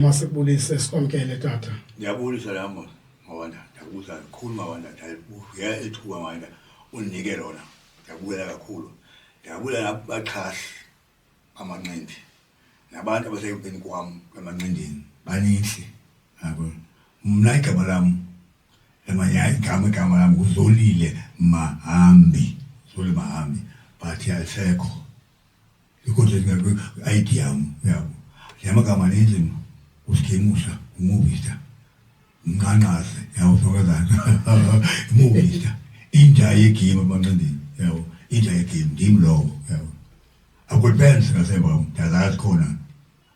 Masibulise sikwamkele tata. Ngiyabulisa lami Mawanda, ngiyabuza kakhulu Mawanda, ngiyabuyela ethuba Mawanda unike lona. Ngiyabuyela kakhulu. Ngiyabuyela nabaxhasi amanqindi. Nabantu abaseyempini kwami emanqindini baningi. Yabo. Mina igama lami igama lami uZolile Mahambi. Zolile Mahambi. Bathi alisekho. Yikho nje ID yami, yabo. Yamagama nenzima. Usikimusha umuvista mnqanqase yawo sokezana umuvista inja yegame amanqindini yawo inja yegame ndimlobo yawo akudbense ngasemva ndazazi khona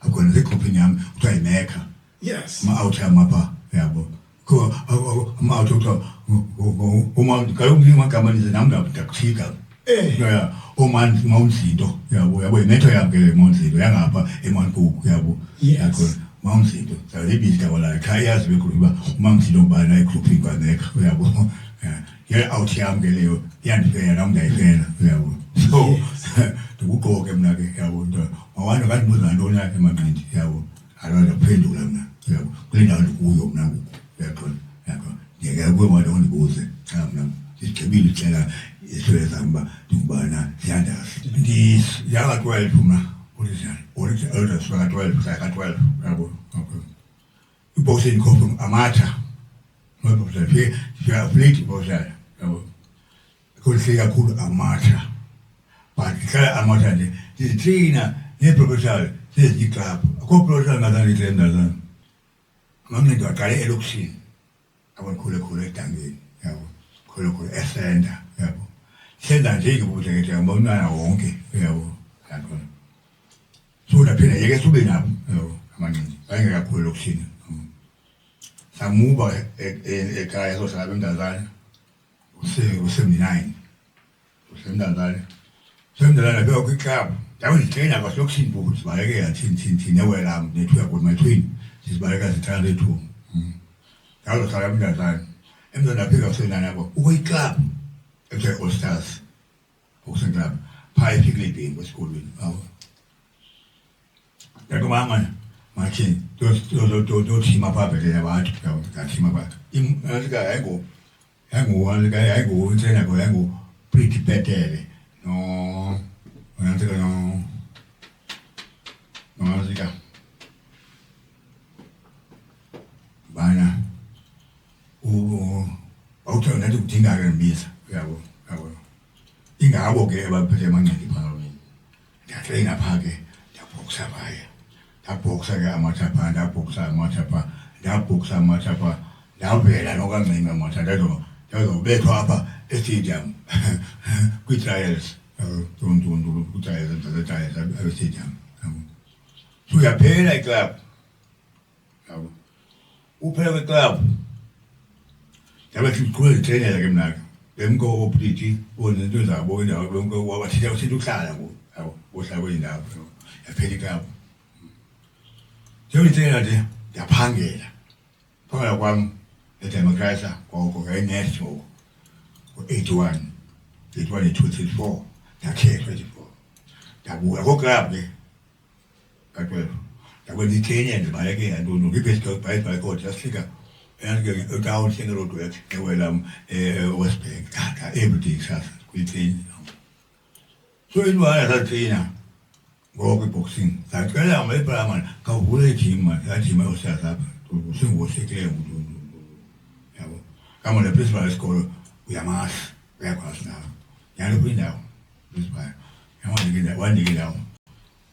akhona zekhophini yami kuthiwa yimekha Yes. ma-out yami apha yabo ama-out kuthiwa uma kaloku amagama nize nami ndakuthika ya Mount Zinto yabo imetho yami ke Mount Zinto yangapha eMankoko yabo Yes. Mount Zinto salibizwa wala khayazi bekhuluma Mount Zinto bana igroup kwaneka uyabo ya out yami ke leyo yandifela nami ndayifela uyabo so ukuqoke mina ke yabo nto awanda kanti buza ntoni yakhe emanqindi yabo alona phendula mina yabo kule ndawo kuyo mina uyaqona yabo ngeke kube manje ondibuze cha mina sigcibile icela iswele zamba ngubana siyandazi yaka 12 mina Origin elders were 12, like 12, yabo. You both in Kopum Amata. No, but if you are fleet, was that, yabo. Could say I could Amata. But the color Amata, the trainer, the proposal, says the club. A couple of them, the trainer, Mamma got a look scene. I want Kula Tangi, yabo. Kula Essenda, yabo. Send and take a boot at a Mona Wonky, yabo. So the pin yeke subina amanini bayengeka kakhulu lokuthini samuba ekhaya so sabe mntazana u79 usemntazana semntazana beke kwiclub dawo nditrainer kwasokuthini bokuthi sibaleke yathini newela nethiwa good my twin sizibaleka zithanda lethu dawo sabe mntazana emntazana aphika usenana yabo ukwiclub ekuthiwa All Stars club phaya ePhilippi esikolweni Yakumama machine to team up le abantu ka team up imazika yango uthena ko yango pretty better no unataka no mazika bana awuthanda nje ukudinga ke mbisa yabo ingabo ke abaphethe amancane phakathi ndiyatraina phake ndiyaboksa phaya ndaboksa ke amathapha ndaboksa amathapha ndavela nokancinci amathapha ndazobethwa apha estadium kwi-trials kwi-trials estadium so uyaphela iclub yabo uphela kweclub ndabe siqhubeka zitreyinela ke mna ke bemko obriti onento zabo indawo bonke wabathetha usithi uhlala ngo yabo uhlala kwindawo yaphela iclub Njengoba nje yaphangela. Phakathi kwami eDemocracy ngoko eNetwork ngo81 234 yakhethwa 24 dabuya ko-club ke ka-12 dakwenza i-Kenya ndibaleke yantoni ngibhesike bhayi kodwa yasifika town single road work ewela Westbank everything sasa kwi-train so inwaya satraina ngoko i-boxing sacela amalephalamani kavule ijima yajima osasapha usengosekileyo umuntu yabo kama ne-principal yesikolo uyamazi uyakwazi nawo nyalo kwindawo principal wanike indawo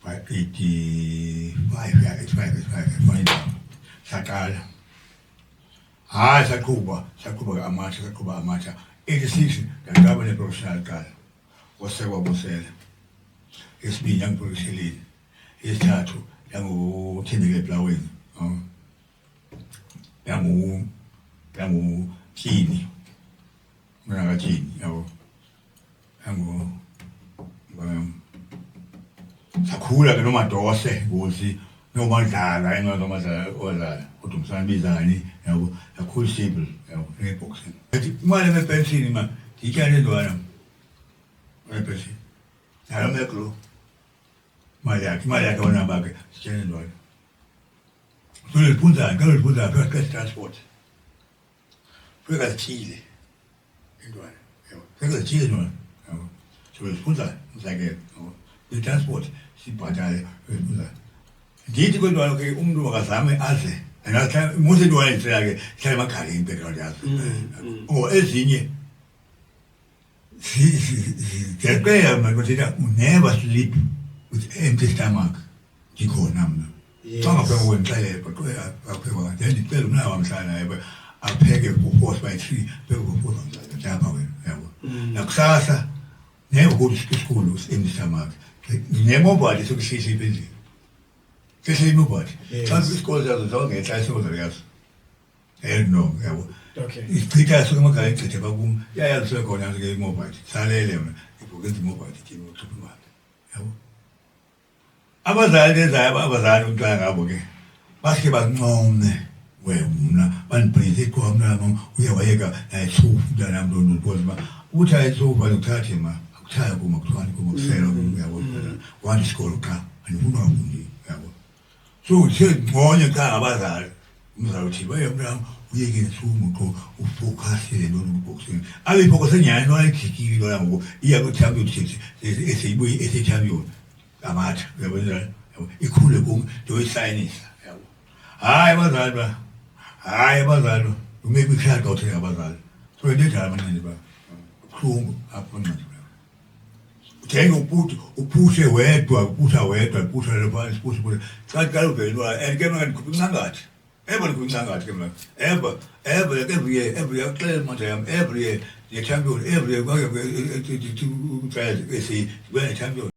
by 85 indawo saqala hayi saqhuba amatsha 86 ngaqaba ne-professional qala wasekwabusela esibini yangiprofeshelile esithathu yanguthembeke eblaweni yangutyini mina katyini yabo sakhula ke nomadose ngosi nomadlala enomadlala odlala kodwa umsanibizani yabo yakhulu stable yabo ngeboxing imali emepensini ma ndiyityale ntwana emepensini nalo meklo imali yakhe wanaba ke sityale ntwana Soll punta, kann punta, für Transport. Für das Chile. Irgendwann. Ja. Für das Chile nur. Ja. Soll punta, sage ich. Transport. Si patale, punta. Die können doch okay was haben also. Na kann muss ich nur sagen, ich kann mal kein Petrol ja. Oh, es nie. Der Player man wird da never sleep with empty stomach. Die kommen haben.ต้องเอาไปวนใจเลยประตูเอาไปว่าแต่นี่เป็นหน้าวันใช่ไหมแบบเอาแพ็กกับผู้โพสต์ไปที่เป็นผู้โพสต์จะเอาไปแล้วนักศึกษาเนี่ยผู้ที่สกูลส์อินสตามาร์เนี่ยมั่วไปที่สุดที่สิ่งเป็นสิ่งที่สิ่งมั่วไปตอนสกูลจะต้องเงี้ยใช้สิ่งอะไรกันnoแล้วที่การสุขภาพการที่จะบอกยาสุขภาพการมั่วไปสารเลยนะพวกที่มั่วไปที่มั่วทุกมั่วแล้ว Abazali abazali umntwana ngabo-ke baske bancome wena banibhrize kwamna uyawayeka nayithufu mntanam loo because uba uthi ayithufu ayokuthathe ma akuthaya kuma kuthiwani kuma kusela uyabo wanti isikolo qha andifuna wakundi uyabo so sengconye xa ngabazali umzali uthi baye mntam uyeke nethumu qho ufokhasile lona uboxing abe ibhokose nyani noayijikile lona ngoku iya kwi-champion eseyibuye ese-champion amatha uyabona ikhule kum ndoyisayinisa yabo hayi abazali umeke ishaka uthi abazali so into enjalo abancane ba buhlungu apho abancane ba uthenga uphushe wedwa upusha lephana sipushe xa qala ubhelwa and ke mna ndikhupha incangathi ndikhupha incangathi ke mna every year uxelela manje yam every year ne-champion every year kwake champion